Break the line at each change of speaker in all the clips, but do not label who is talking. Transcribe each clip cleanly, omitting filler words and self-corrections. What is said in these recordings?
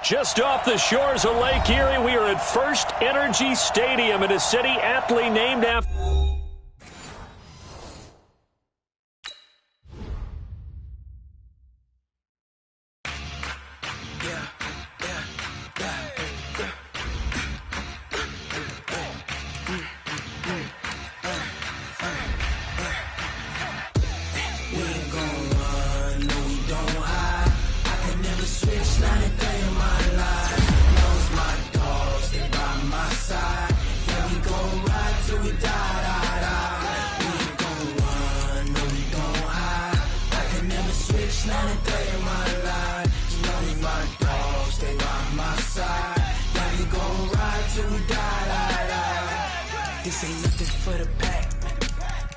Just off the shores of Lake Erie, we are at First Energy Stadium in a city aptly named after...
This ain't nothing for the pack.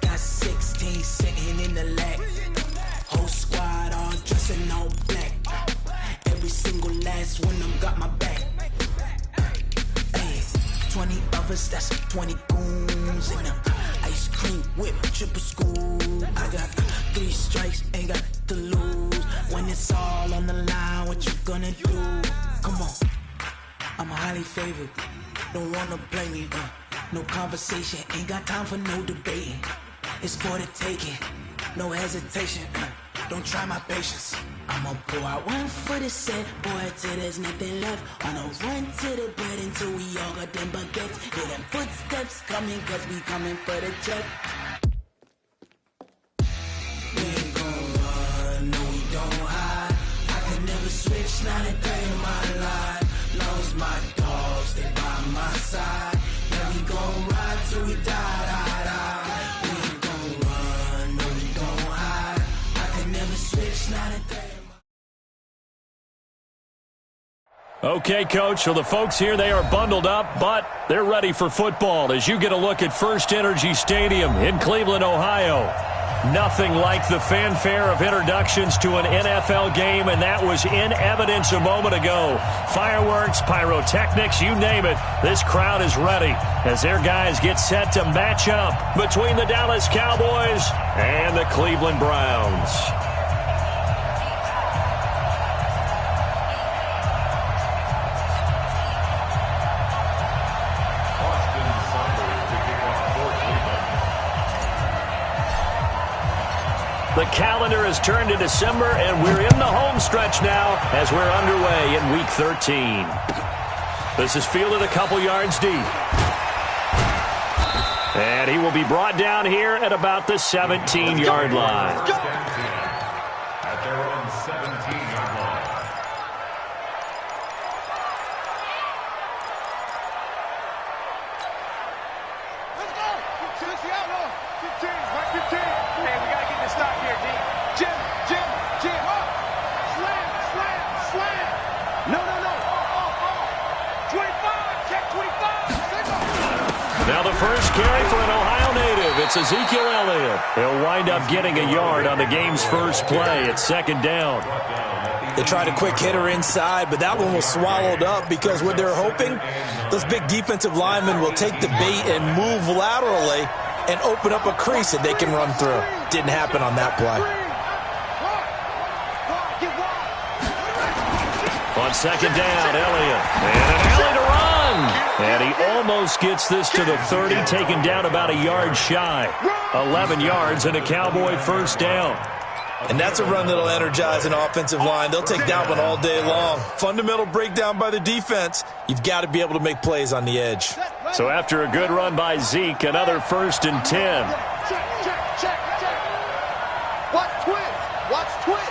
Got 16 sitting in the lag. Whole squad all dressing all black. Every single last one of them got my back. Hey, 20 of us, that's 20 goons in them. Ice cream whip, triple school. I got 3 strikes, ain't got to lose. When it's all on the line, what you gonna do? Come on, I'm highly favored. Don't wanna blame me, no conversation, ain't got time for no debating. It's for the taking, no hesitation. Don't try my patience. I'ma pour out one for the set, boy, till there's nothing left. On a run to the bread until we all got them baguettes. Hear them footsteps coming, cause we coming for the check. We ain't gon' run, no we don't hide. I can never switch, not a day in my life. Long as my dogs, stay by my side. Yeah, we gon' ride till we die. We ain't gon' run, no we don't hide. I can never switch, not a day.
Okay, Coach, so the folks here, they are bundled up, but they're ready for football as you get a look at First Energy Stadium in Cleveland, Ohio. Nothing like the fanfare of introductions to an NFL game, and that was in evidence a moment ago. Fireworks, pyrotechnics, you name it. This crowd is ready as their guys get set to match up between the Dallas Cowboys and the Cleveland Browns. The calendar has turned to December, and we're in the home stretch now as we're underway in Week 13. This is fielded a couple yards deep. And he will be brought down here at about the 17-yard line.
At their own 17-yard line.
Let's go! 15, Seattle! 15, right 15. Hey, we gotta get this stop here, D. Jim, up! Slam! No. 25, check 25, signal!
Now the first carry for an Ohio native. It's Ezekiel Elliott. He'll wind up getting a yard on the game's first play. It's second down.
They tried a quick hitter inside, but that one was swallowed up because what they're hoping, those big defensive linemen will take the bait and move laterally and open up a crease that they can run through. Didn't happen on that play.
On second down, Elliott. And an alley to run. And he almost gets this to the 30, taken down about a yard shy. 11 yards and a Cowboy first down.
And that's a run that'll energize an offensive line. They'll take that one all day long. Fundamental breakdown by the defense. You've got to be able to make plays on the edge.
So after a good run by Zeke, another 1st and 10.
Check. Watch twins.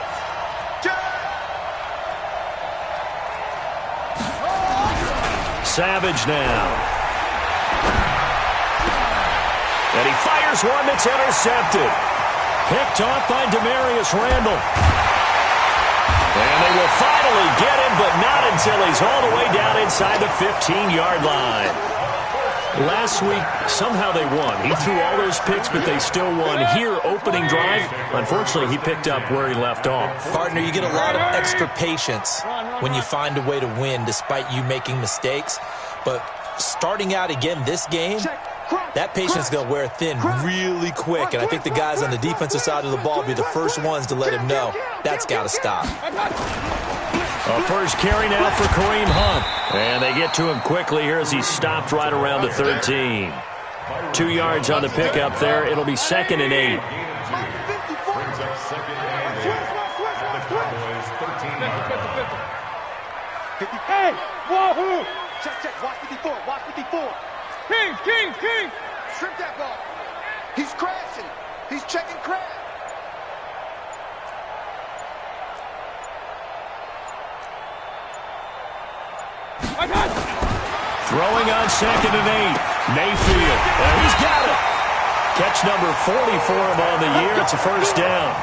Savage now. And he fires one that's intercepted. Picked off by Demarius Randall. And they will finally get him, but not until he's all the way down inside the 15-yard line. Last week, somehow they won. He threw all those picks, but they still won. Here, opening drive, unfortunately, he picked up where he left off.
Partner, you get a lot of extra patience when you find a way to win despite you making mistakes. But starting out again this game, that patience is going to wear thin really quick. And I think the guys on the defensive side of the ball will be the first ones to let him know that's got to stop.
A first carry now for Kareem Hunt. And they get to him quickly here as he stopped right around the 13. 2 yards on the pickup there. It'll be 2nd and 8.
Brings up 2nd and 8 at the Cowboys' 13-yard line.
Hey, wahoo! Check, watch 54, watch 54. King! Strip that ball. He's crashing. He's checking crash.
Throwing on 2nd and 8. Mayfield. And he's got it. Catch number 40 for him on the year. It's a first down.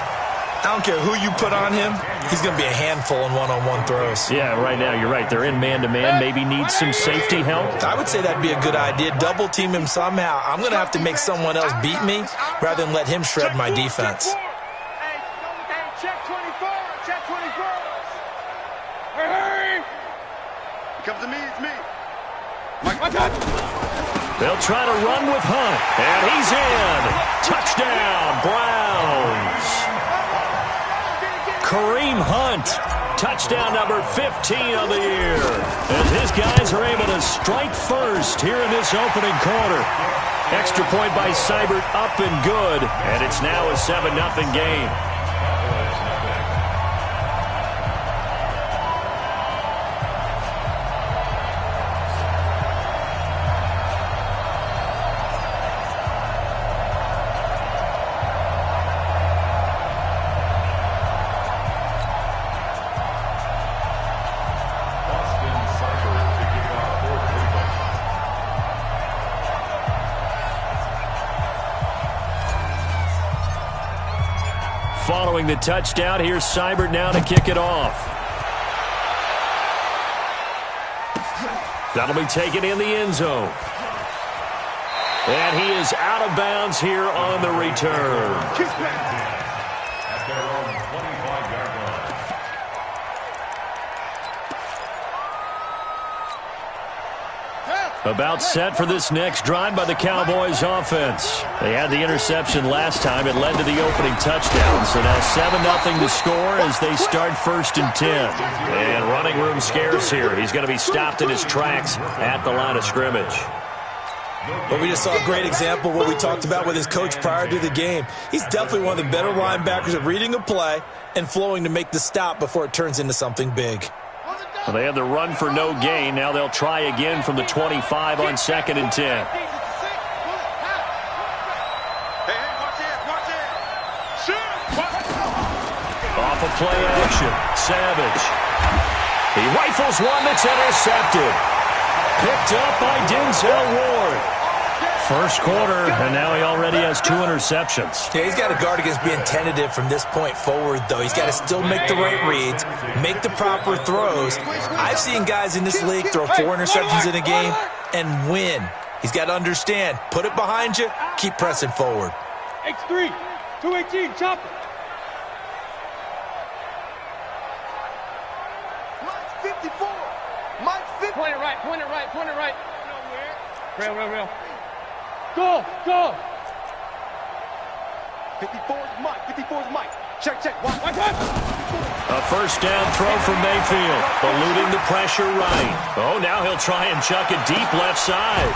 I don't care who you put on him. He's going to be a handful in one-on-one throws.
Yeah, right now, you're right. They're in man-to-man. Maybe need some safety help.
I would say that'd be a good idea. Double team him somehow. I'm going to have to make someone else beat me rather than let him shred my defense.
Hey, check 24. Check 24. Hey! It comes to me, it's me. My God.
They'll try to run with Hunt. And he's in. Touchdown, Browns. Kareem Hunt, touchdown number 15 of the year. As his guys are able to strike first here in this opening quarter. Extra point by Seibert, up and good. And it's now a 7-0 game. Following the touchdown, here's Seibert now to kick it off. That'll be taken in the end zone. And he is out of bounds here on the return.
At their own 25-yard line.
About set for this next drive by the Cowboys offense. They had the interception last time. It led to the opening touchdown. So now 7-0 to score as they start 1st and 10. And running room scarce here. He's going to be stopped in his tracks at the line of scrimmage.
But we just saw a great example of what we talked about with his coach prior to the game. He's definitely one of the better linebackers at reading a play and flowing to make the stop before it turns into something big.
Well, they have the run for no gain. Now they'll try again from the 25 on 2nd and 10.
Hey, watch it. Shoot!
Off of play action. Savage. He rifles one that's intercepted. Picked up by Denzel Ward. First quarter, and now he already has 2 interceptions.
Yeah, he's got to guard against being tentative from this point forward, though. He's got to still make the right reads, make the proper throws. I've seen guys in this league throw 4 interceptions in a game and win. He's got to understand, put it behind you, keep pressing forward.
X3, 218, chop it. Mike 54. Mike 50. Point it right. Real. Go. 54's Mike. Check. Watch.
A first down throw from Mayfield. Eluding the pressure right. Oh, now he'll try and chuck it deep left side.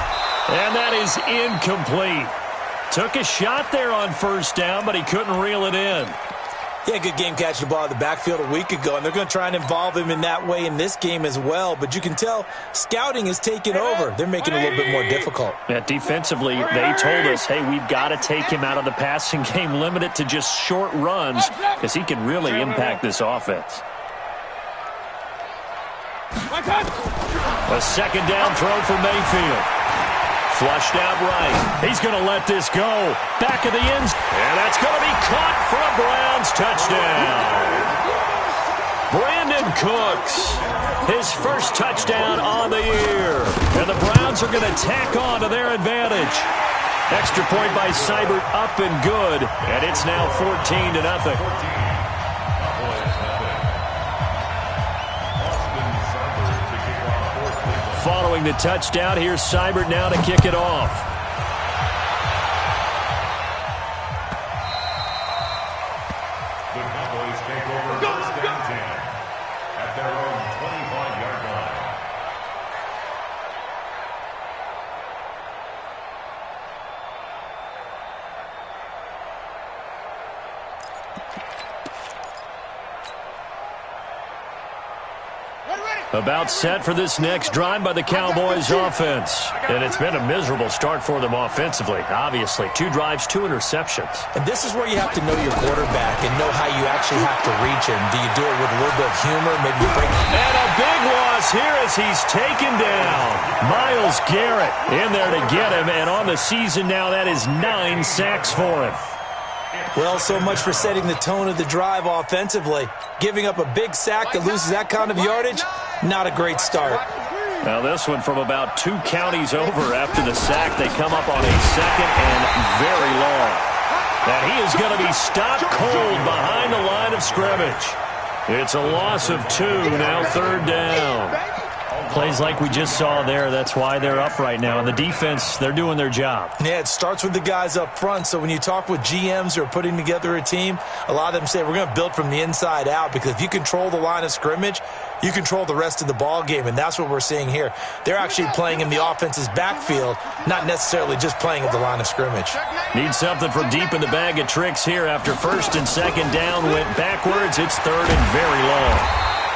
And that is incomplete. Took a shot there on first down, but he couldn't reel it in.
Yeah, good game catching the ball in the backfield a week ago, and they're going to try and involve him in that way in this game as well. But you can tell scouting is taking over. They're making it a little bit more difficult.
Yeah, defensively, they told us, hey, we've got to take him out of the passing game, limit it to just short runs, because he can really impact this offense. A second down throw for Mayfield. Flushed out right. He's going to let this go. Back of the end. And that's going to be caught for a Browns touchdown. Brandon Cooks. His first touchdown on the year. And the Browns are going to tack on to their advantage. Extra point by Seibert, up and good. And it's now 14-0. Following the touchdown, here's Seibert now to kick it off.
The Cowboys take over 1st and 10 at their own
About set for this next drive by the Cowboys offense. And it's been a miserable start for them offensively, obviously. 2 drives, 2 interceptions.
And this is where you have to know your quarterback and know how you actually have to reach him. Do you do it with a little bit of humor? Maybe you break.
And a big loss here as he's taken down. Myles Garrett in there to get him. And on the season now, that is 9 sacks for him.
Well, so much for setting the tone of the drive offensively. Giving up a big sack that loses that kind of yardage, not a great start.
Now this one from about 2 counties over after the sack. They come up on a second and very long. And he is going to be stopped cold behind the line of scrimmage. It's a loss of 2, now 3rd down.
Plays like we just saw there, that's why they're up right now. And the defense, they're doing their job.
Yeah, it starts with the guys up front. So when you talk with GMs who are putting together a team, a lot of them say we're going to build from the inside out, because if you control the line of scrimmage, you control the rest of the ball game, and that's what we're seeing here. They're actually playing in the offense's backfield, not necessarily just playing at the line of scrimmage.
Need something from deep in the bag of tricks here after 1st and 2nd down. Went backwards. It's 3rd and very long.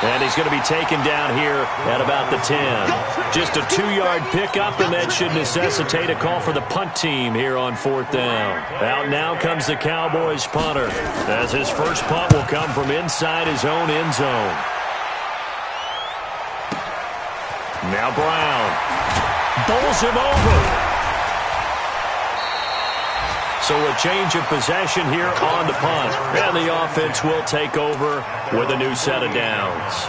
And he's going to be taken down here at about the 10. Just a 2-yard pickup, and that should necessitate a call for the punt team here on 4th down. Out now comes the Cowboys punter, as his first punt will come from inside his own end zone. Now Brown bowls him over. So a change of possession here on the punt. And the offense will take over with a new set of downs.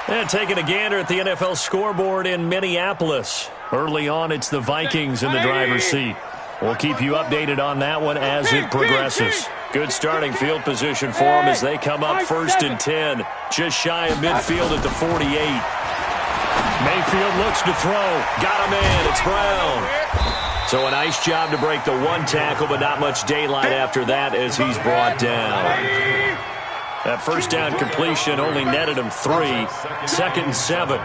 And taking a gander at the NFL scoreboard in Minneapolis. Early on, it's the Vikings in the driver's seat. We'll keep you updated on that one as it progresses. Good starting field position for them as they come up 1st and 10. Just shy of midfield at the 48. Mayfield looks to throw. Got him in. It's Brown. So a nice job to break the 1 tackle, but not much daylight after that as he's brought down. That 1st down completion only netted him 3. 2nd and 7.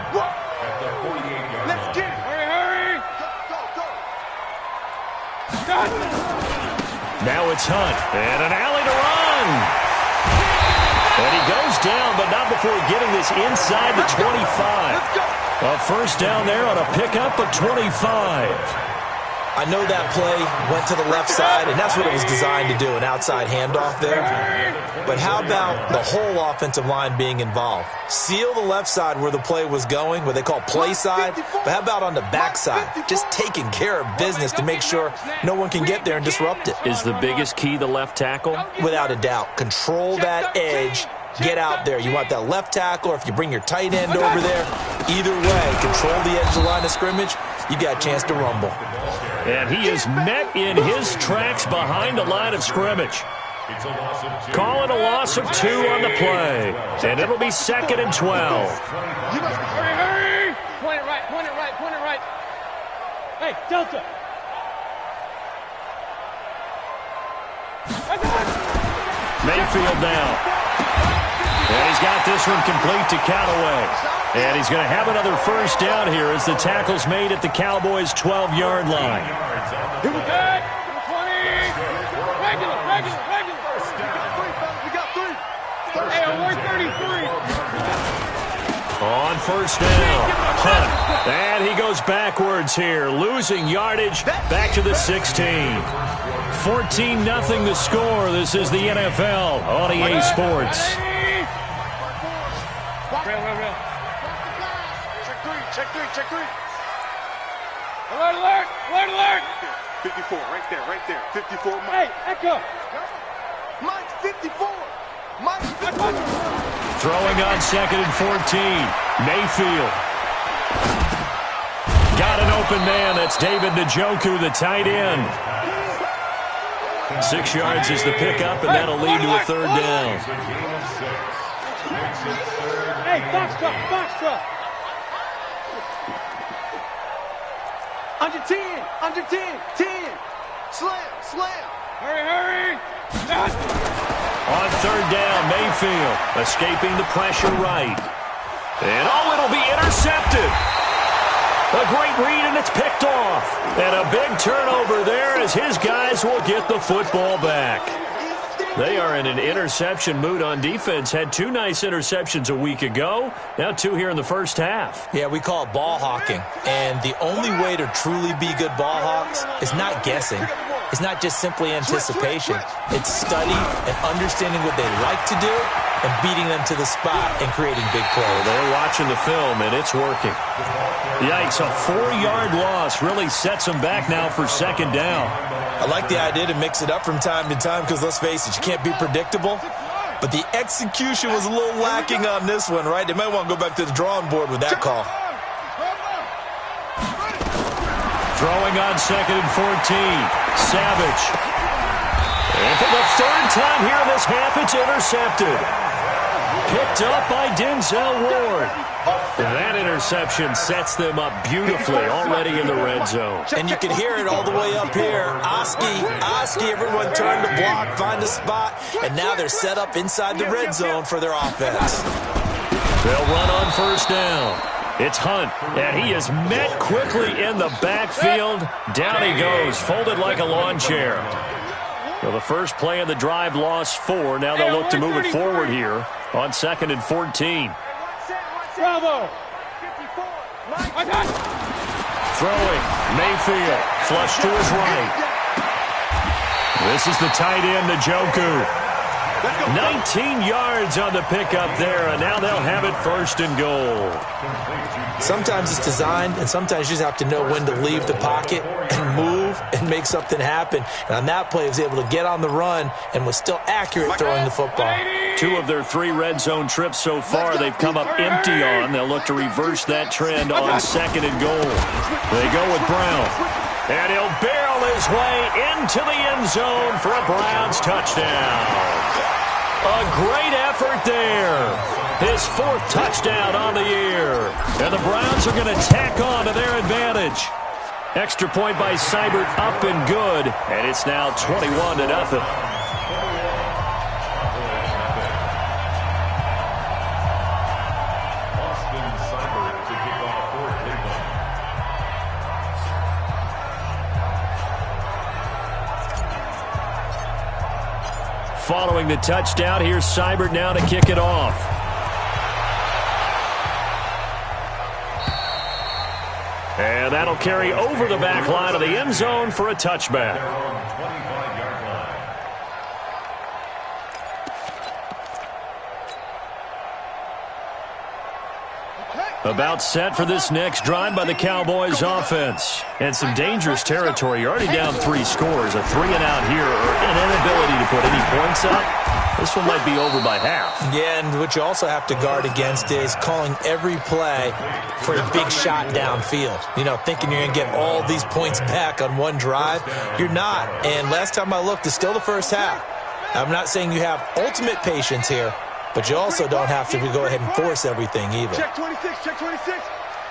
Now it's Hunt. And an alley to run. And he goes down, but not before getting this inside the 25. A 1st down there on a pickup of 25.
I know that play went to the left side, and that's what it was designed to do, an outside handoff there. But how about the whole offensive line being involved? Seal the left side where the play was going, what they call play side, but how about on the back side? Just taking care of business to make sure no one can get there and disrupt it.
Is the biggest key the left tackle?
Without a doubt. Control that edge. Get out there. You want that left tackle, or if you bring your tight end over there, either way, control the edge of the line of scrimmage, you got a chance to rumble.
And he is met in his tracks behind the line of scrimmage. Call it a loss of 2 on the play. And it'll be 2nd and 12.
Hurry! Point it right, point it right, point it right. Hey, Delta.
Mayfield now. And he's got this one complete to Callaway. And he's going to have another 1st down here as the tackle's made at the Cowboys' 12-yard line.
Here we go. 20. Regular. We got 3. Hey, we're 33.
On 1st down, Hunt. And he goes backwards here, losing yardage back to the 16. 14-0 the score. This is the NFL on EA Sports.
Real. Check three. Alert.
54, right there. 54, Mike.
Hey, Echo.
Mike, 54. Mike, 54.
Throwing on 2nd and 14. Mayfield. Got an open man. That's David Njoku, the tight end. 6 yards is the pickup, and that'll lead to a 3rd down.
Hey, box truck.
Under 10. 10. Slam.
Hurry.
On 3rd down, Mayfield escaping the pressure right. And it'll be intercepted. A great read, and it's picked off. And a big turnover there as his guys will get the football back. They are in an interception mood on defense. Had 2 nice interceptions a week ago. Now 2 here in the first half.
Yeah, we call it ball hawking. And the only way to truly be good ball hawks is not guessing. It's not just simply anticipation. It's study and understanding what they like to do and beating them to the spot and creating big plays.
They're watching the film, and it's working. Yikes, a 4-yard loss really sets them back now for second down.
I like the idea to mix it up from time to time because, let's face it, you can't be predictable. But the execution was a little lacking on this one, right? They might want to go back to the drawing board with that call.
Throwing on 2nd and 14. Savage. And for the 3rd time here in this half, it's intercepted. Picked up by Denzel Ward. That interception sets them up beautifully already in the red zone.
And you can hear it all the way up here. Oski, everyone turned to block, find a spot, and now they're set up inside the red zone for their offense.
They'll run on 1st down. It's Hunt, and he is met quickly in the backfield. Down he goes, folded like a lawn chair. Well, the first play of the drive lost 4. Now they'll look to move it forward here on 2nd and 14.
Bravo.
Throwing, Mayfield, flush to his right. This is the tight end, Njoku. 19 yards on the pickup there, and now they'll have it 1st and goal.
Sometimes it's designed, and sometimes you just have to know when to leave the pocket and move and make something happen. And on that play, he was able to get on the run and was still accurate throwing the football.
2 of their 3 red zone trips so far they've come up empty on. They'll look to reverse that trend on 2nd and goal. They go with Brown. And he'll barrel his way into the end zone for a Browns touchdown. A great effort there. His 4th touchdown on the year. And the Browns are going to tack on to their advantage. Extra point by Seibert up and good. And it's now 21-0. Following the touchdown, here's Seibert now to kick it off. And that'll carry over the back line of the end zone for a touchback. About set for this next drive by the Cowboys offense. And some dangerous territory. You're already down 3 scores. A 3-and-out here or an inability to put any points up. This one might be over by half.
Yeah, and what you also have to guard against is calling every play for a big shot downfield. You know, thinking you're going to get all these points back on one drive. You're not. And last time I looked, it's still the first half. I'm not saying you have ultimate patience here, but you also don't have to go ahead and force everything either.
Check 26, check 26.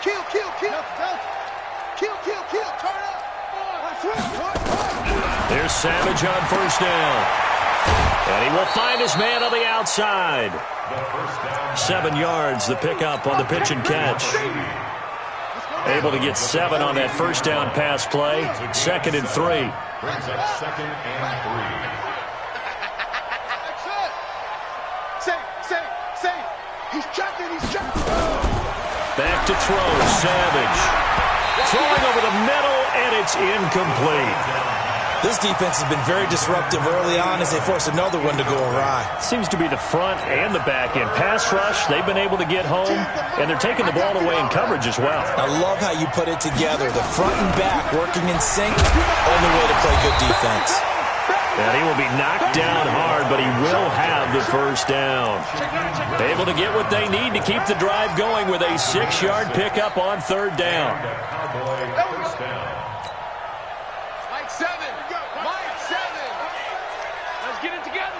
Kill, kill, kill. Kill, kill, kill. Turn up.
There's Savage on 1st down. And he will find his man on the outside. 7 yards, the pickup on the pitch and catch. Able to get 7 on that 1st down pass play. 2nd and 3.
Brings up 2nd and 3.
Say. He's checking.
Back to throw, Savage. Throwing over the middle, and it's incomplete.
This defense has been very disruptive early on as they force another one to go awry.
Seems to be the front and the back end. Pass rush, they've been able to get home, and they're taking the ball away in coverage as well.
I love how you put it together. The front and back working in sync, only way to play good defense.
And he will be knocked down hard, but he will have the 1st down. Able to get what they need to keep the drive going with a 6-yard pickup on 3rd down.
Mike 7. Let's get it together,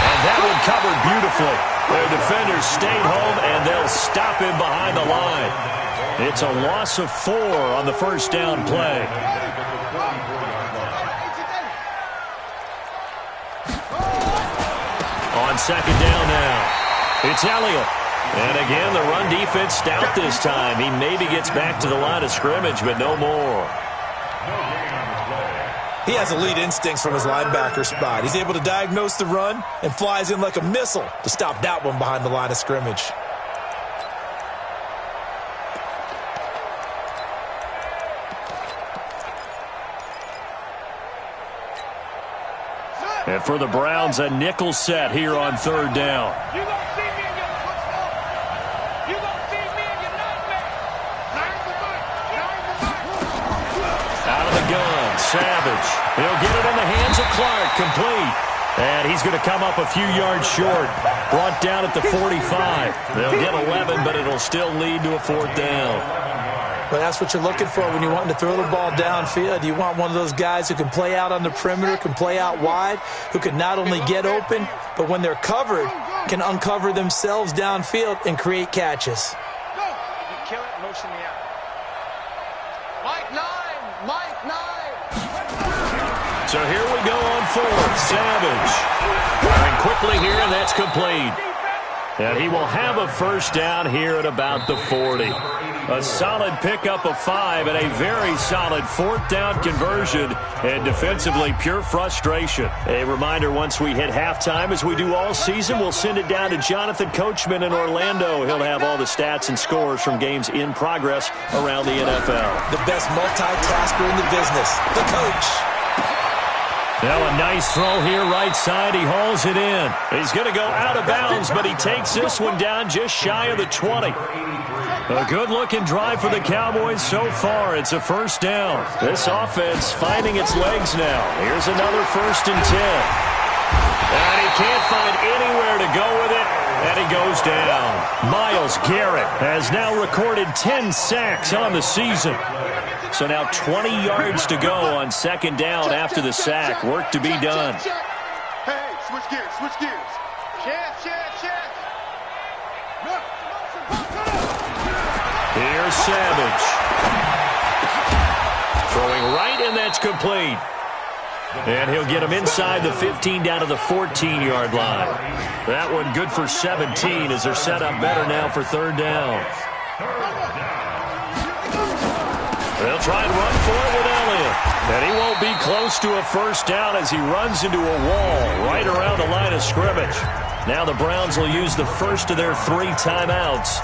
And that one covered beautifully. Their defenders stayed home, and they'll stop him behind the line. It's a loss of 4 on the 1st down play. On 2nd down now, it's Elliott. And again, the run defense stout this time. He maybe gets back to the line of scrimmage, but no more.
He has elite instincts from his linebacker spot. He's able to diagnose the run and flies in like a missile to stop that one behind the line of scrimmage.
And for the Browns, a nickel set here on third down.
You gonna see me in your football? You gonna see me in your nightmare?
Out of the gun, Savage. He'll get it in the hands of Clark, complete. And he's going to come up a few yards short. Brought down at the 45. They'll get 11, but it'll still lead to a fourth down.
But that's what you're looking for when you want to throw the ball downfield. You want one of those guys who can play out on the perimeter, can play out wide, who can not only get open, but when they're covered, can uncover themselves downfield and create catches.
Go! You kill it, motion me out. Mike 9! Mike 9!
So here we go on fourth. Savage. Firing quickly here, and that's complete. And he will have a first down here at about the 40. A solid pickup of 5 and a very solid fourth down conversion, and defensively pure frustration. A reminder, once we hit halftime, as we do all season, we'll send it down to Jonathan Coachman in Orlando. He'll have all the stats and scores from games in progress around the NFL.
The best multitasker in the business, the coach.
Now a nice throw here, right side. He hauls it in. He's going to go out of bounds, but he takes this one down just shy of the 20. A good-looking drive for the Cowboys so far. It's a first down. This offense finding its legs now. Here's another 1st and 10. And he can't find anywhere to go with it, and he goes down. Myles Garrett has now recorded 10 sacks on the season. So now 20 yards to go on second down after the sack. Work to be done.
Hey, switch gears, switch gears.
Chef.
Here's Savage. Throwing right, and that's complete. And he'll get him inside the 15 down to the 14-yard line. That one good for 17 as they're set up better now for third down. They'll try and run for it with Elliott. And he won't be close to a first down as he runs into a wall right around the line of scrimmage. Now the Browns will use the first of their 3 timeouts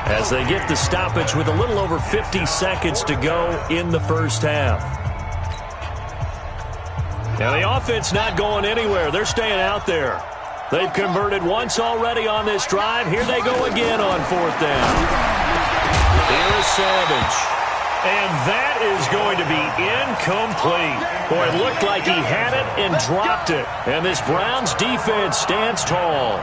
as they get the stoppage with a little over 50 seconds to go in the first half. Now the offense not going anywhere. They're staying out there. They've converted once already on this drive. Here they go again on fourth down. Here is Savage. And that is going to be incomplete. Boy, it looked like he had it and dropped it. And this Browns defense stands tall.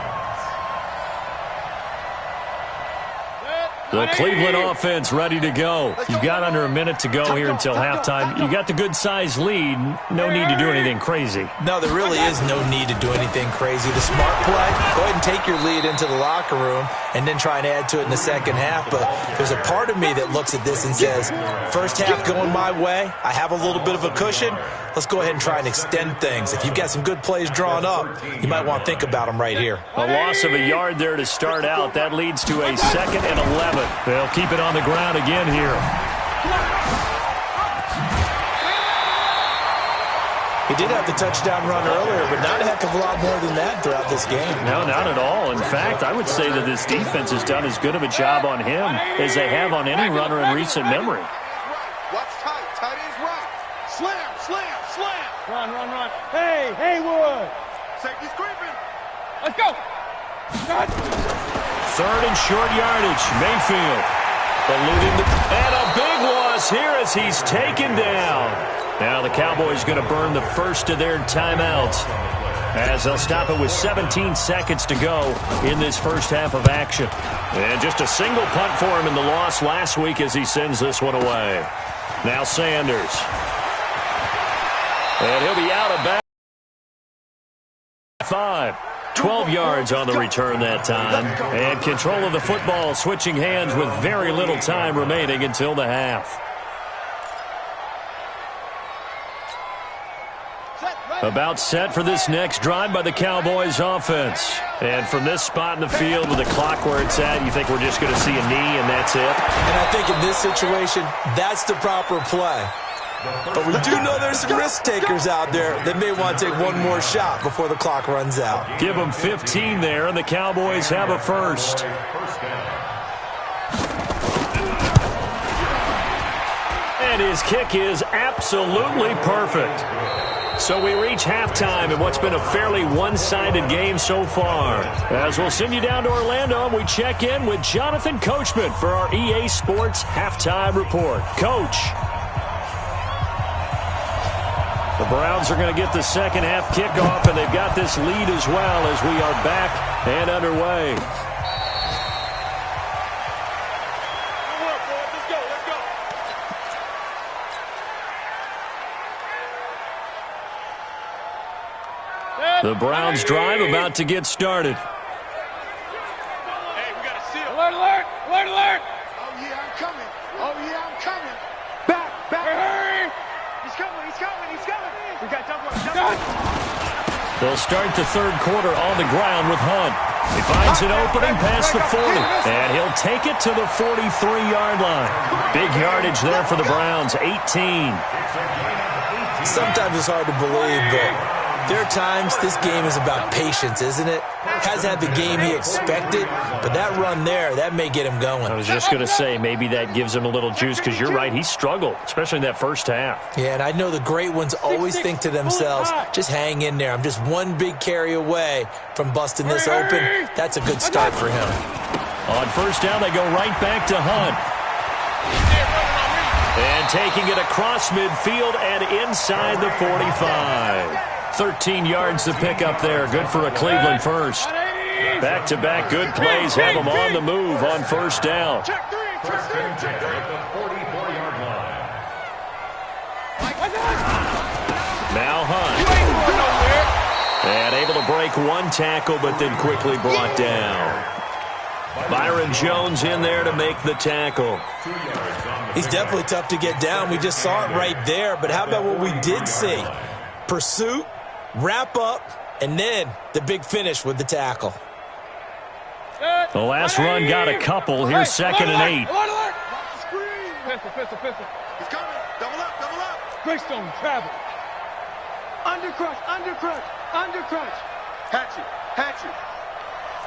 The Cleveland offense ready to go. You've got under a minute to go here until halftime. You got the good-sized lead. No need to do anything crazy.
No, there really is no need to do anything crazy. The smart play, go ahead and take your lead into the locker room and then try and add to it in the second half. But there's a part of me that looks at this and says, first half going my way, I have a little bit of a cushion. Let's go ahead and try and extend things. If you've got some good plays drawn up, you might want to think about them right here.
A loss of a yard there to start out. That leads to a 2nd and 11. They'll keep it on the ground again here.
He did have the touchdown run earlier, but not a heck of a lot more than that throughout this game.
No, not at all. In fact, I would say that this defense has done as good of a job on him as they have on any runner in recent memory.
Watch tight. Tight is right. Slam.
Run. Hey, Haywood.
Safety's creeping.
Let's go.
Third and short yardage. Mayfield eluding and a big loss here as he's taken down. Now the Cowboys going to burn the first of their timeouts as they'll stop it with 17 seconds to go in this first half of action. And just a single punt for him in the loss last week as he sends this one away. Now Sanders. And he'll be out of bounds. 5. 12 yards on the return that time. And control of the football switching hands with very little time remaining until the half. About set for this next drive by the Cowboys offense. And from this spot in the field with the clock where it's at, you think we're just going to see a knee and that's it?
And I think in this situation, that's the proper play. But we do know there's some risk takers out there that may want to take one more shot before the clock runs out.
Give them 15 there, and the Cowboys have a first. And his kick is absolutely perfect. So we reach halftime in what's been a fairly one-sided game so far. As we'll send you down to Orlando, and we check in with Jonathan Coachman for our EA Sports Halftime Report. Coach. The Browns are going to get the second half kickoff, and they've got this lead as well as we are back and underway. The Browns drive about to get started.
Hey, we got a seal.
Alert, alert, alert, alert. Oh, yeah, I'm coming. Oh, yeah, I'm coming. Back, back. Hurry. He's coming, he's coming, he's coming. We got double up.
They'll start the third quarter on the ground with Hunt. He finds an opening past the 40, and he'll take it to the 43-yard line. Big yardage there for the Browns, 18.
Sometimes it's hard to believe, but there are times this game is about patience, isn't it? Hasn't had the game he expected, but that run there, that may get him going.
I was just going to say, maybe that gives him a little juice, because you're right, he struggled, especially in that first half.
Yeah, and I know the great ones always think to themselves, just hang in there. I'm just one big carry away from busting this open. That's a good start for him.
On first down, they go right back to Hunt. And taking it across midfield and inside the 45. 13 yards to pick up there. Good for a Cleveland first. Back-to-back good plays have them on the move on first down. Now Hunt. And able to break one tackle, but then quickly brought down. Byron Jones in there to make the tackle.
He's definitely tough to get down. We just saw it right there. But how about what we did see? Pursuit, wrap up, and then the big finish with the tackle.
The last run got a couple. Here's 2nd and 8.
Pistol. He's coming. Double up, double up. Greystone, travel. Undercrush. Hatchet.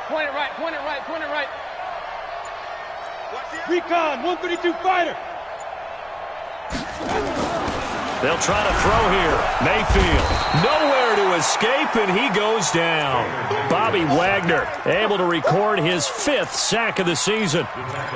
Point it right.
Recon, 132 fighter.
They'll try to throw here. Mayfield nowhere to escape, and he goes down. Bobby Wagner able to record his 5th sack of the season.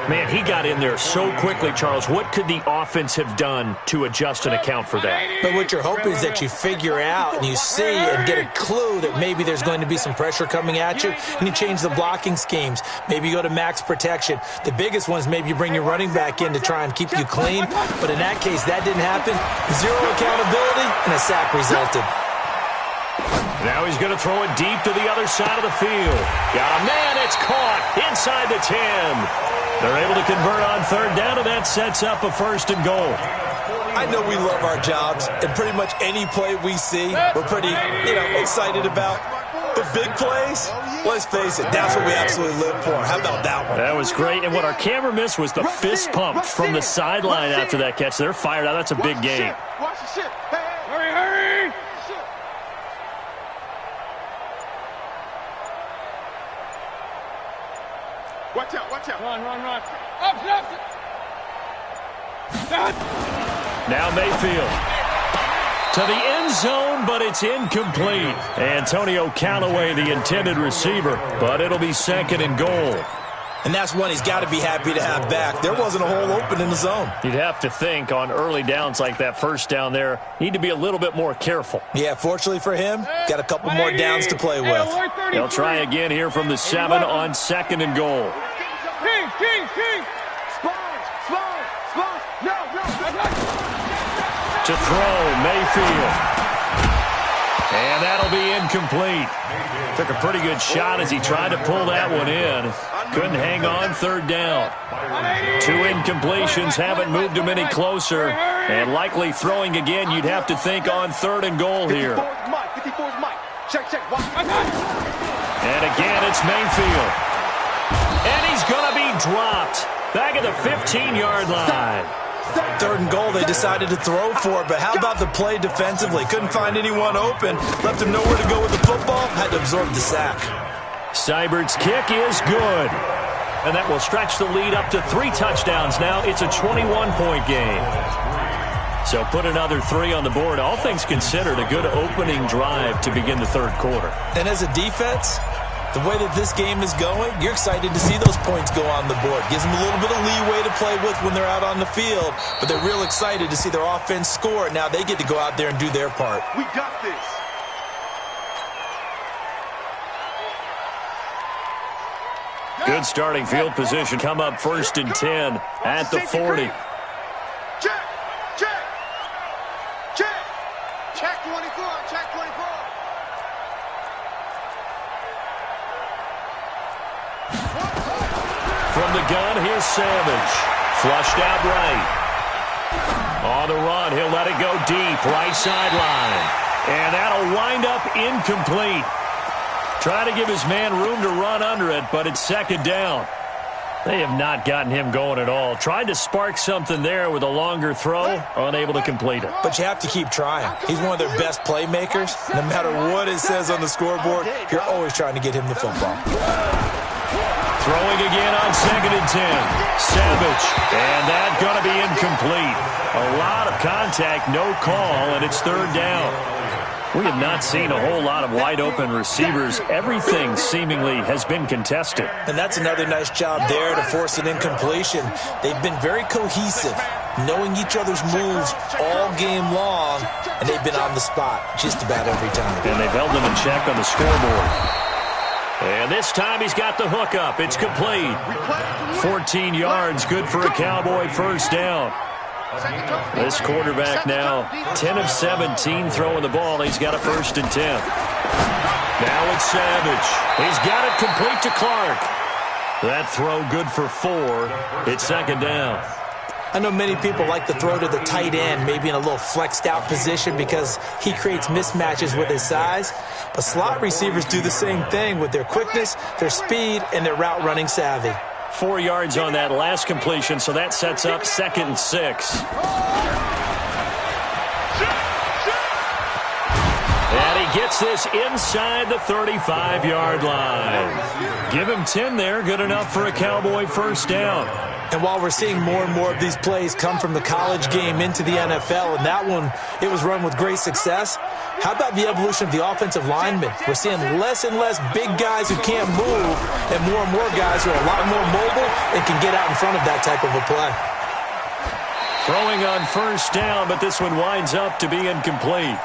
Man, he got in there so quickly, Charles. What could the offense have done to adjust and account for that?
But what you're hoping is that you figure out and you see and get a clue that maybe there's going to be some pressure coming at you, and you change the blocking schemes. Maybe you go to max protection. The biggest one is maybe you bring your running back in to try and keep you clean. But in that case, that didn't happen. Zero accountability, and a sack resulted.
Now he's going to throw it deep to the other side of the field. Got a man, it's caught inside the 10. They're able to convert on third down, and that sets up a 1st and goal.
I know we love our jobs, and pretty much any play we see, we're pretty, excited about. The big plays, let's face it, that's what we absolutely live for. How about that one?
That was great, and what our camera missed was the fist pump from the sideline after that catch. They're fired out. That's a big game.
Watch the shit. Hey. Hurry. Watch out. Run. Up.
Now Mayfield to the end zone, but it's incomplete. Antonio Callaway, the intended receiver, but it'll be 2nd and goal.
And that's one he's got to be happy to have back. There wasn't a hole open in the zone.
You'd have to think on early downs like that first down there, need to be a little bit more careful.
Yeah, fortunately for him, got a couple more downs to play with.
They'll try again here from the 7 on 2nd and goal.
King. Spawns. No.
To throw, Mayfield. And that'll be incomplete. Took a pretty good shot as he tried to pull that one in. Couldn't hang on third down. 2 incompletions haven't moved him any closer. And likely throwing again, you'd have to think on 3rd and goal here.
54's Mike. Check.
And again, it's Mayfield. And he's going to be dropped. Back at the 15-yard line.
3rd and goal, they decided to throw for it, but how about the play defensively? Couldn't find anyone open, left him nowhere to go with the football, had to absorb the sack.
Seibert's kick is good. And that will stretch the lead up to 3 touchdowns now. It's a 21-point game. So put another 3 on the board. All things considered, a good opening drive to begin the 3rd quarter.
And as a defense, the way that this game is going, you're excited to see those points go on the board. Gives them a little bit of leeway to play with when they're out on the field, but they're real excited to see their offense score. Now they get to go out there and do their part.
We got this.
Good starting field position. Come up 1st and 10 at the 40.
Check, check, check. Check 24, check 24.
From the gun, here's Savage. Flushed out right. On the run, he'll let it go deep, right sideline. And that'll wind up incomplete. Try to give his man room to run under it, but it's 2nd down. They have not gotten him going at all. Tried to spark something there with a longer throw, unable to complete it.
But you have to keep trying. He's one of their best playmakers. No matter what it says on the scoreboard, you're always trying to get him the football.
Throwing again on 2nd and 10. Savage. And that's going to be incomplete. A lot of contact, no call, and it's 3rd down. We have not seen a whole lot of wide-open receivers. Everything seemingly has been contested.
And that's another nice job there to force an incompletion. They've been very cohesive, knowing each other's moves all game long, and they've been on the spot just about every time.
And they've held them in check on the scoreboard. And this time he's got the hook up. It's complete. 14 yards, good for a Cowboy 1st down. This quarterback now, 10 of 17 throwing the ball. He's got a 1st and 10. Now it's Savage. He's got it complete to Clark. That throw good for 4. It's 2nd down.
I know many people like to throw to the tight end, maybe in a little flexed out position because he creates mismatches with his size. But slot receivers do the same thing with their quickness, their speed, and their route running savvy.
4 yards on that last completion, so that sets up 2nd and 6. And he gets this inside the 35-yard line. Give him 10 there, good enough for a Cowboy 1st down.
And while we're seeing more and more of these plays come from the college game into the NFL, and that one, it was run with great success, how about the evolution of the offensive linemen? We're seeing less and less big guys who can't move and more guys who are a lot more mobile and can get out in front of that type of a play.
Throwing on 1st down, but this one winds up to be incomplete.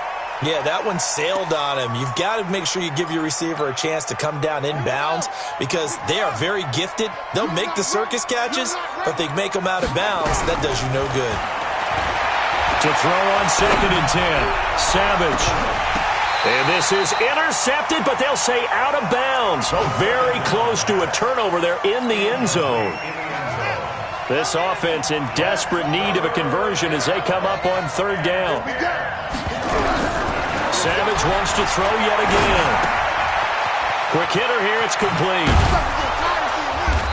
Yeah, that one sailed on him. You've got to make sure you give your receiver a chance to come down inbounds because they are very gifted. They'll make the circus catches, but they make them out of bounds. That does you no good.
To throw on 2nd and 10. Savage. And this is intercepted, but they'll say out of bounds. Oh, very close to a turnover there in the end zone. This offense in desperate need of a conversion as they come up on 3rd down. Savage wants to throw yet again. Quick hitter here, it's complete.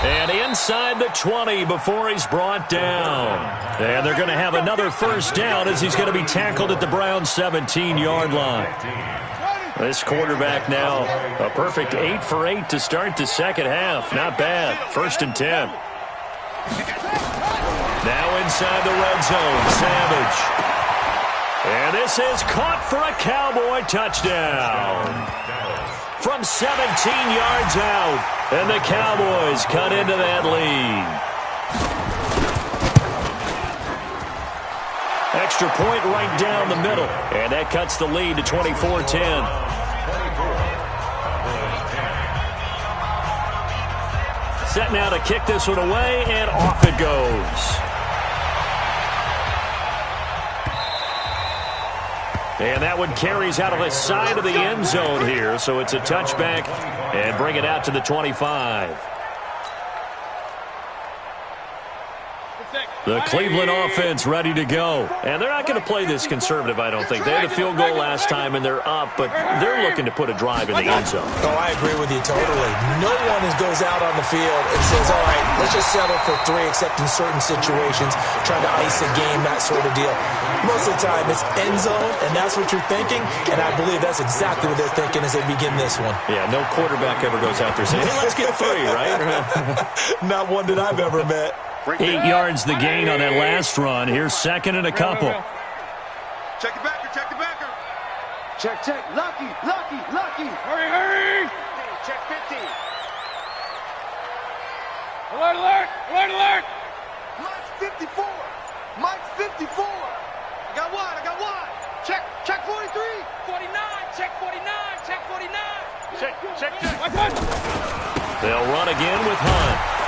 And inside the 20 before he's brought down. And they're going to have another 1st down as he's going to be tackled at the Browns' 17-yard line. This quarterback now, a perfect 8 for 8 to start the 2nd half. Not bad. 1st and 10. Now inside the red zone, Savage. And this is caught for a Cowboy touchdown. From 17 yards out, and the Cowboys cut into that lead. Extra point right down the middle, and that cuts the lead to 24-10. Set now to kick this one away, and off it goes. And that one carries out of the side of the end zone here, so it's a touchback and bring it out to the 25. The Cleveland offense ready to go. And they're not going to play this conservative, I don't think. They had a field goal last time, and they're up, but they're looking to put a drive in the end zone.
Oh, I agree with you totally. No one goes out on the field and says, all right, let's just settle for 3, except in certain situations, trying to ice a game, that sort of deal. Most of the time, it's end zone, and that's what you're thinking, and I believe that's exactly what they're thinking as they begin this one.
Yeah, no quarterback ever goes out there saying, hey, let's get 3, right?
Not one that I've ever met.
8 yards the gain on that last run. Here's second and a couple.
Check it backer, check it backer.
Check, check. Lucky, lucky, lucky.
Hurry, hurry.
Check 50.
Alert, alert, alert, alert. Mike's 54. Mike's 54. I got one. Check 43.
49, check 49, check 49. Check.
They'll run again with Hunt.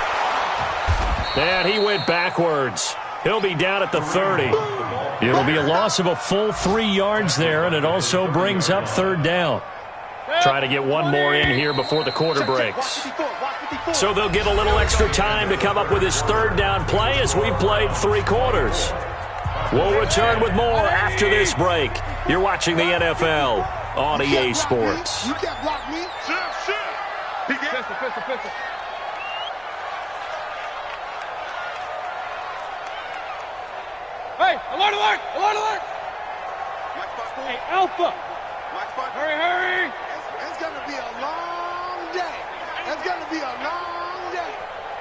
And he went backwards. He'll be down at the 30. It'll be a loss of a full 3 yards there, and it also brings up third down. Try to get one more in here before the quarter breaks. So they'll get a little extra time to come up with his third down play as we've played 3 quarters. We'll return with more after this break. You're watching the NFL on EA Sports.
You can't block me. Shit. Pistol. Hey, alert! Hey, Alpha! Hurry! It's gonna be a long day.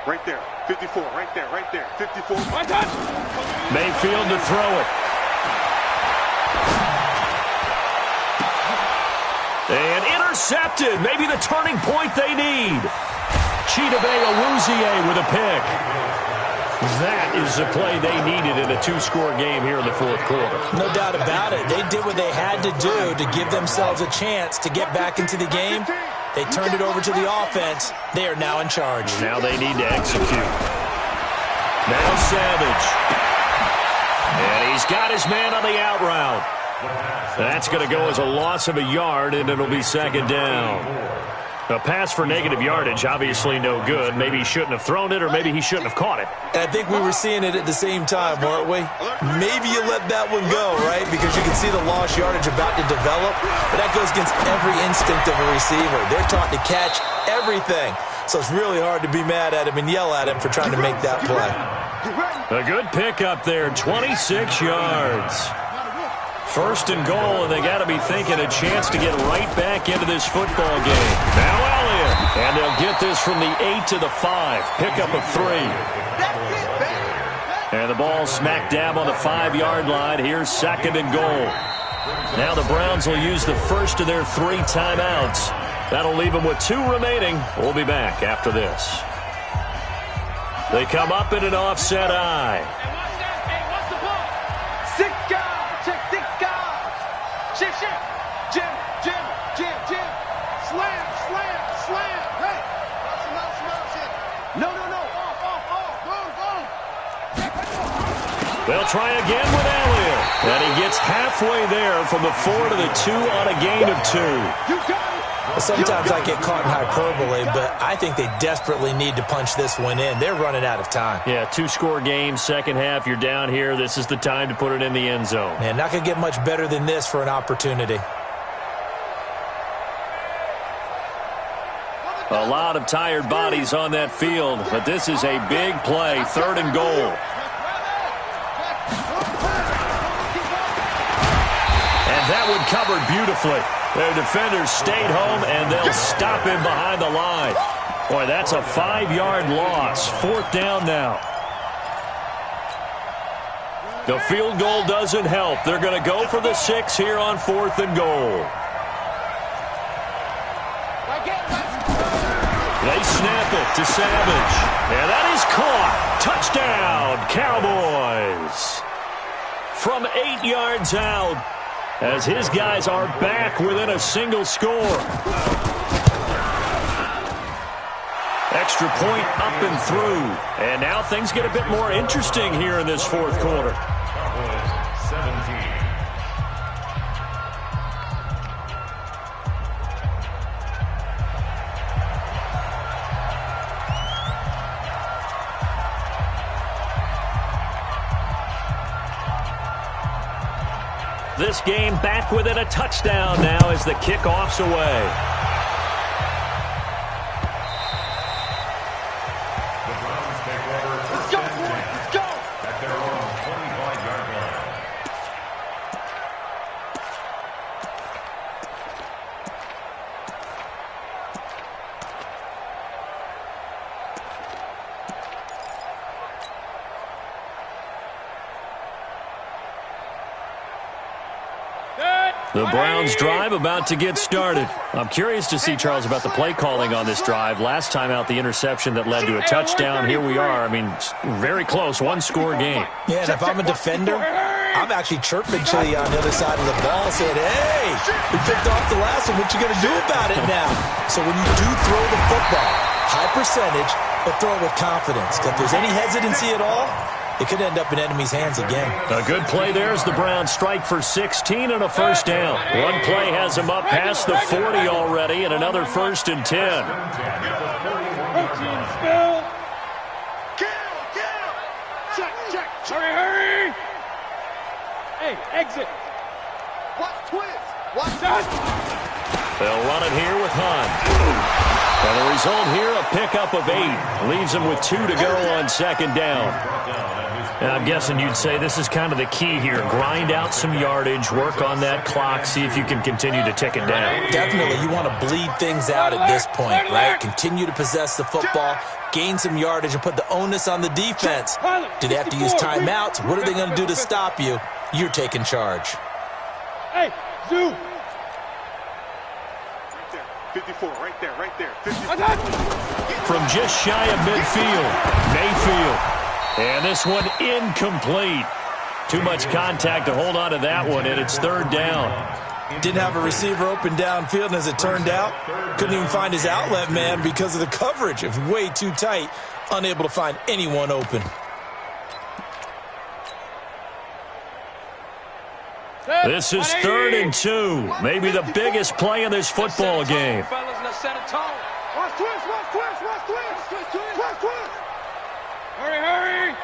Right there, 54, right there, 54. My touch!
Mayfield to throw it. And intercepted. Maybe the turning point they need. Chidobe Awuzie with a pick. That is the play they needed in a 2-score game here in the fourth quarter.
No doubt about it. They did what they had to do to give themselves a chance to get back into the game. They turned it over to the offense. They are now in charge.
Now they need to execute. Now Savage. And he's got his man on the out route. That's going to go as a loss of a yard, and it'll be second down. A pass for negative yardage, obviously no good. Maybe he shouldn't have thrown it, or maybe he shouldn't have caught it.
I think we were seeing it at the same time, weren't we? Maybe you let that one go, right? Because you can see the lost yardage about to develop. But that goes against every instinct of a receiver. They're taught to catch everything. So it's really hard to be mad at him and yell at him for trying to make that play.
A good pickup there, 26 yards. First and goal, and they got to be thinking a chance to get right back into this football game. Now Elliott, and they'll get this from the 8 to the 5. Pickup of 3. And the ball smack dab on the 5-yard line. Here's second and goal. Now the Browns will use the first of their 3 timeouts. That'll leave them with 2 remaining. We'll be back after this. They come up in an offset eye. They'll try again with Elliott. And he gets halfway there from the 4 to the 2 on a gain of 2.
Sometimes I get caught in hyperbole, but I think they desperately need to punch this one in. They're running out of time.
Yeah, 2-score game, second half, you're down here. This is the time to put it in the end zone.
Man, not going to get much better than this for an opportunity.
A lot of tired bodies on that field, but this is a big play, third and goal. And that one covered beautifully. Their defenders stayed home, and they'll stop him behind the line. Boy, that's a 5-yard loss. Fourth down now. The field goal doesn't help. They're going to go for the 6 here on fourth and goal. They snap it to Savage. And that is caught. Touchdown, Cowboys. From 8 yards out, as his guys are back within a single score. Extra point up and through. And now things get a bit more interesting here in this fourth quarter.
17.
This game back within a touchdown now as the kickoff's away.
The Browns take over.
Let's go, boys. Let's go.
At their own 25-yard line.
The Browns drive about to get started. I'm curious to see, Charles, about the play calling on this drive. Last time out, the interception that led to a touchdown. Here we are. I mean, very close, one-score game.
Yeah, and if I'm a defender, I'm actually chirping to you on the other side of the ball, saying, hey, we picked off the last one. What you going to do about it now? So when you do throw the football, high percentage, but throw it with confidence. Because if there's any hesitancy at all, it could end up in enemy's hands again.
A good play there as the Browns strike for 16 and a first down. One play has them up past the 40 already, and another 1st and 10.
Hurry. Hey, exit. Watch twist. Watch that.
They'll run it here with Hunt. And the result here, a pickup of 8. Leaves them with 2 to go on 2nd down. And I'm guessing you'd say this is kind of the key here. Grind out some yardage, work on that clock, see if you can continue to tick it down.
Definitely. You want to bleed things out at this point, right? Continue to possess the football, gain some yardage, and put the onus on the defense. Do they have to use timeouts? What are they going to do to stop you? You're taking charge.
Hey, Zoo. Right there, 54, right there, 54.
From just shy of midfield, Mayfield. And this one incomplete. Too much contact to hold on to that one, and it's 3rd down.
Didn't have a receiver open downfield, and as it turned out, couldn't even find his outlet man because of the coverage. It was way too tight, unable to find anyone open.
This is 3rd and 2. Maybe the biggest play in this football game.
Watch twist. Hurry.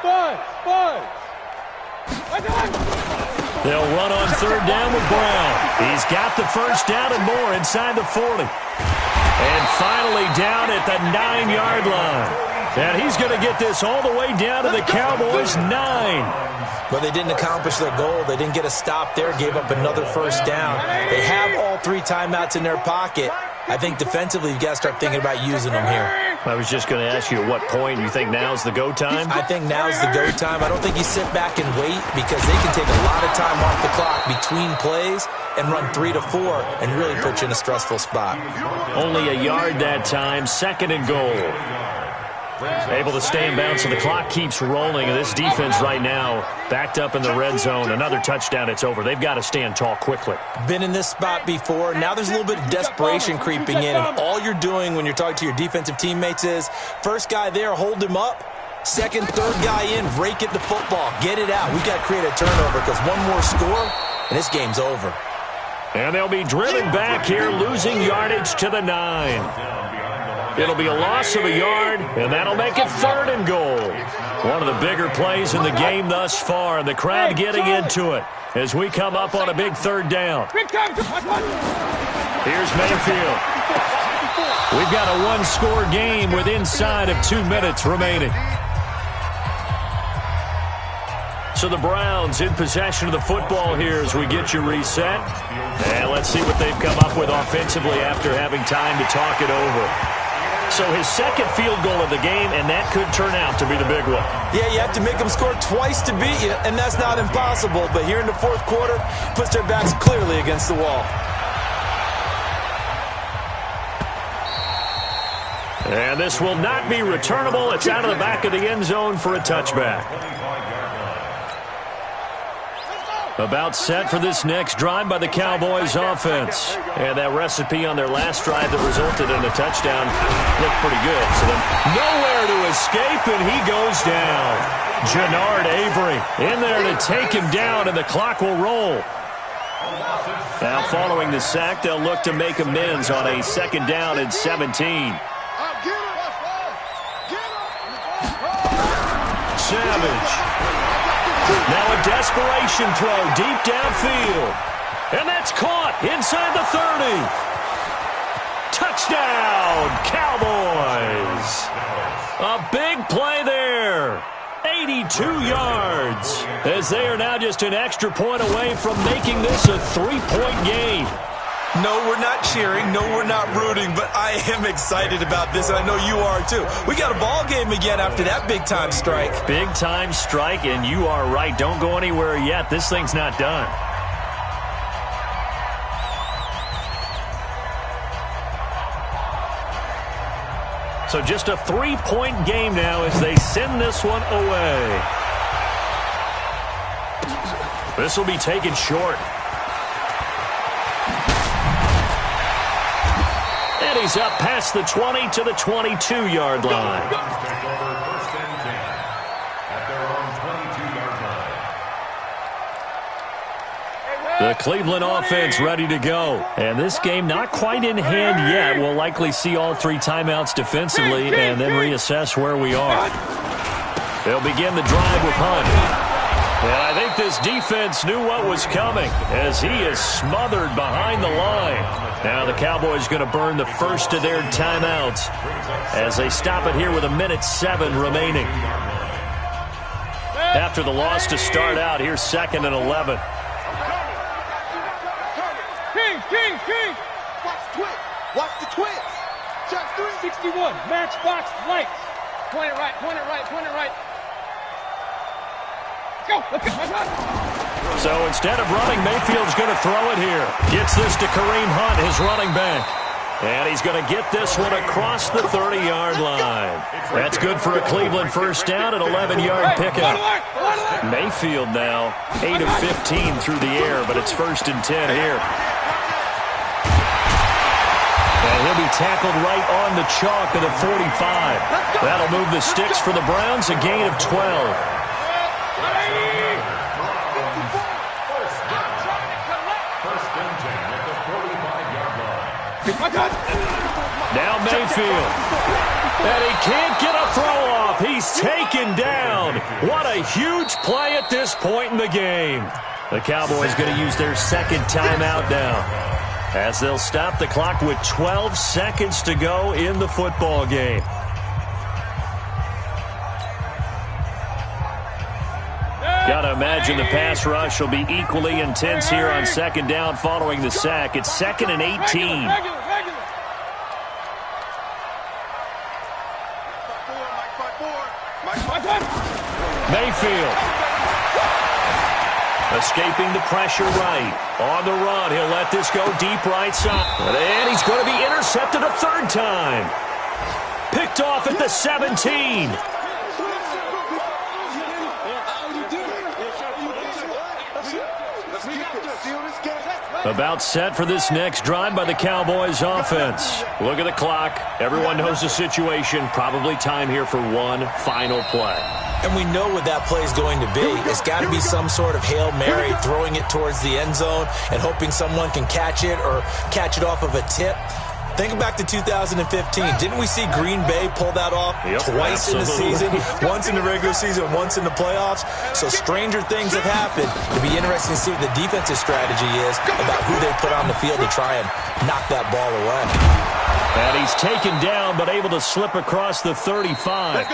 Buzz.
They'll run on 3rd down with Brown. He's got the first down and more inside the 40. And finally down at the 9-yard line. And he's going to get this all the way down to the Cowboys' 9.
But they didn't accomplish their goal. They didn't get a stop there, gave up another first down. They have all 3 timeouts in their pocket. I think defensively, you've got to start thinking about using them here.
I was just going to ask you at what point you think now's the go time?
I think now's the go time. I don't think you sit back and wait because they can take a lot of time off the clock between plays and run 3 to 4 and really put you in a stressful spot.
Only a yard that time, 2nd and goal. Able to stay in bounds, so the clock keeps rolling. And this defense right now backed up in the red zone. Another touchdown, it's over. They've got to stand tall quickly.
Been in this spot before. Now there's a little bit of desperation creeping in. And all you're doing when you're talking to your defensive teammates is, first guy there, hold him up. Second, third guy in, rake at the football. Get it out. We've got to create a turnover because one more score, and this game's over.
And they'll be driven back here, losing yardage to the 9. It'll be a loss of a yard, and that'll make it 3rd and goal. One of the bigger plays in the game thus far, and the crowd getting into it as we come up on a big 3rd down. Here's Mayfield. We've got a 1-score game with inside of 2 minutes remaining. So the Browns in possession of the football here as we get you reset. And let's see what they've come up with offensively after having time to talk it over. So his 2nd field goal of the game, and that could turn out to be the big one.
Yeah, you have to make them score twice to beat you, and that's not impossible. But here in the 4th quarter, puts their backs clearly against the wall.
And this will not be returnable. It's out of the back of the end zone for a touchback. About set for this next drive by the Cowboys offense. And that recipe on their last drive that resulted in a touchdown looked pretty good. So then nowhere to escape, and he goes down. Jannard Avery in there to take him down, and the clock will roll. Now following the sack, they'll look to make amends on a 2nd down and 17. Savage. Now a desperation Play-action throw deep downfield. And that's caught inside the 30. Touchdown, Cowboys. A big play there. 82 yards. As they are now just an extra point away from making this a 3-point game.
No, we're not cheering. No, we're not rooting, but I am excited about this, and I know you are too. We got a ball game again after that big-time strike.
Big-time strike, and you are right. Don't go anywhere yet. This thing's not done. So just a 3-point game now as they send this one away. This will be taken short. And he's up past the 20 to the 22-yard line.
Take over 1st and 10 at their own 22-yard line.
The Cleveland offense ready to go. And this game not quite in hand yet. We'll likely see all 3 timeouts defensively and then reassess where we are. They'll begin the drive with Hunt. And I think this defense knew what was coming as he is smothered behind the line. Now the Cowboys going to burn the first of their timeouts as they stop it here with 1:07 remaining. After the loss to start out, here's 2nd and 11.
King! Watch the twist! Watch the twist! Just 361, matchbox lights. Point it right. Let's go.
So instead of running, Mayfield's going to throw it here. Gets this to Kareem Hunt, his running back. And he's going to get this one across the 30-yard line. That's good for a Cleveland first down, an 11-yard pickup. Mayfield now 8 of 15 through the air, but it's 1st and 10 here. And he'll be tackled right on the chalk of the 45. That'll move the sticks for the Browns, a gain of 12. Now Mayfield. And he can't get a throw off. He's taken down. What a huge play at this point in the game. The Cowboys going to use their 2nd timeout now, as they'll stop the clock with 12 seconds to go in the football game. Got to imagine the pass rush will be equally intense here on 2nd down following the sack. It's 2nd and 18. Mayfield. Escaping the pressure right. On the run, he'll let this go deep right side. And he's going to be intercepted a 3rd time. Picked off at the 17. About set for this next drive by the Cowboys offense. Look at the clock. Everyone knows the situation. Probably time here for one final play.
And we know what that play is going to be. It's got to be some sort of Hail Mary, throwing it towards the end zone and hoping someone can catch it or catch it off of a tip. Think back to 2015. Didn't we see Green Bay pull that off twice in the season? Once in the regular season, once in the playoffs. So stranger things have happened. It'll be interesting to see what the defensive strategy is about who they put on the field to try and knock that ball away.
And he's taken down but able to slip across the 35.